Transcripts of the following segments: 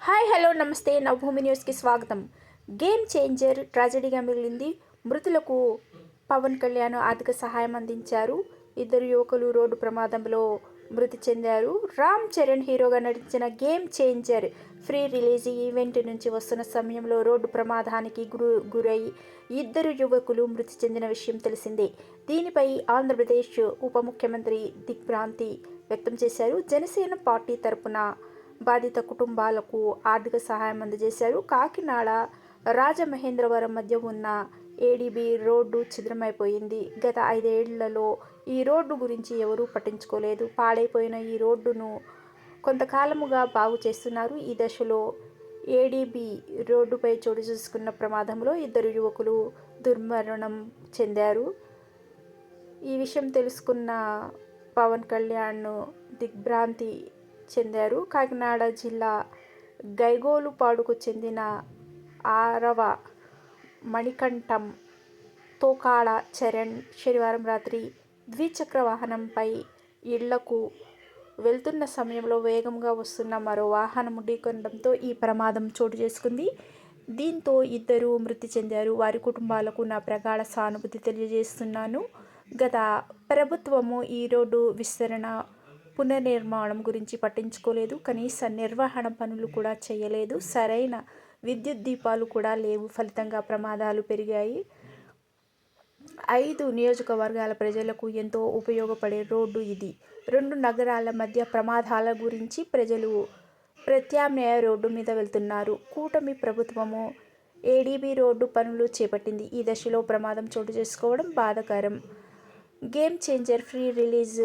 Hi hello నమస్తే నవభూమి న్యూస్కి స్వాగతం. గేమ్ చేంజర్ ట్రాజడీగా మిగిలింది. మృతులకు పవన్ కళ్యాణ్ ఆర్థిక సహాయం అందించారు. ఇద్దరు యువకులు రోడ్డు ప్రమాదంలో మృతి చెందారు. రామ్ చరణ్ హీరోగా నటించిన game changer free release event నుంచి వస్తున్న సమయంలో రోడ్డు ప్రమాదానికి గురై ఇద్దరు యువకులు మృతి చెందిన విషయం తెలిసిందే. దీనిపై ఆంధ్రప్రదేశ్ ఉప ముఖ్యమంత్రి దిగ్భ్రాంతి వ్యక్తం చేశారు. జనసేన పార్టీ తరపున బాధిత కుటుంబాలకు ఆర్థిక సహాయం అందజేశారు. కాకినాడ రాజమహేంద్రవరం మధ్య ఉన్న ఏడీబీ రోడ్డు ఛిద్రమైపోయింది. గత 5 ఏళ్లలో ఈ రోడ్డు గురించి ఎవరూ పట్టించుకోలేదు. పాడైపోయిన ఈ రోడ్డును కొంతకాలముగా బాగు చేస్తున్నారు. ఈ దశలో ఏడీబీ రోడ్డుపై చోటు చేసుకున్న ప్రమాదంలో ఇద్దరు యువకులు దుర్మరణం చెందారు. ఈ విషయం తెలుసుకున్న పవన్ కళ్యాణ్ దిగ్భ్రాంతి చెందారు. కాకినాడ జిల్లా గైగోలుపాడుకు చెందిన ఆరవ మణికంఠం తోకాడ చరణ్ శనివారం రాత్రి ద్విచక్ర వాహనంపై ఇళ్లకు వెళ్తున్న సమయంలో వేగంగా వస్తున్న మరో వాహనం ఢీకొనడంతో ఈ ప్రమాదం చోటు చేసుకుంది. దీంతో ఇద్దరు మృతి చెందారు. వారి కుటుంబాలకు నా ప్రగాఢ సానుభూతి తెలియజేస్తున్నాను. గత ప్రభుత్వము ఈ రోడ్డు విస్తరణ పునర్నిర్మాణం గురించి పట్టించుకోలేదు. కనీస నిర్వహణ పనులు కూడా చేయలేదు. సరైన విద్యుత్ దీపాలు కూడా లేవు. ఫలితంగా ప్రమాదాలు పెరిగాయి. 5 నియోజకవర్గాల ప్రజలకు ఎంతో ఉపయోగపడే రోడ్డు ఇది. 2 నగరాల మధ్య ప్రమాదాల గురించి ప్రజలు ప్రత్యామ్నాయ రోడ్డు మీద వెళ్తున్నారు. కూటమి ప్రభుత్వము ఏడీబీ రోడ్డు పనులు చేపట్టింది. ఈ దశలో ప్రమాదం చోటు చేసుకోవడం బాధాకరం. గేమ్ చేంజర్ ఫ్రీ రిలీజ్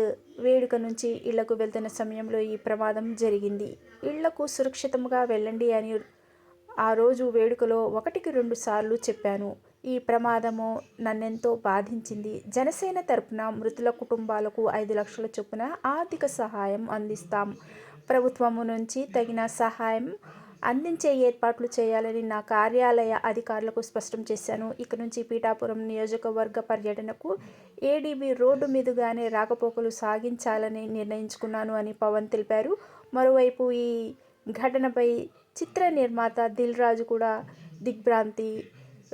వేడుక నుంచి ఇళ్లకు వెళ్తున్న సమయంలో ఈ ప్రమాదం జరిగింది. ఇళ్లకు సురక్షితంగా వెళ్ళండి అని ఆ రోజు వేడుకలో 1కి 2 సార్లు చెప్పాను. ఈ ప్రమాదము నన్నెంతో బాధించింది. జనసేన తరపున మృతుల కుటుంబాలకు 5 లక్షల చొప్పున ఆర్థిక సహాయం అందిస్తాం. ప్రభుత్వము నుంచి తగిన సహాయం అందించే ఏర్పాట్లు చేయాలని నా కార్యాలయ అధికారులకు స్పష్టం చేశాను. ఇక నుంచి పీఠాపురం నియోజకవర్గ పర్యటనకు ఏడీబీ రోడ్డు మీదుగానే రాకపోకలు సాగించాలని నిర్ణయించుకున్నాను అని పవన్ తెలిపారు. మరోవైపు ఈ ఘటనపై చిత్ర నిర్మాత దిల్ రాజు కూడా దిగ్భ్రాంతి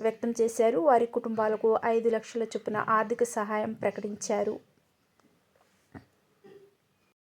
వ్యక్తం చేశారు. వారి కుటుంబాలకు 5 లక్షల చొప్పున ఆర్థిక సహాయం ప్రకటించారు.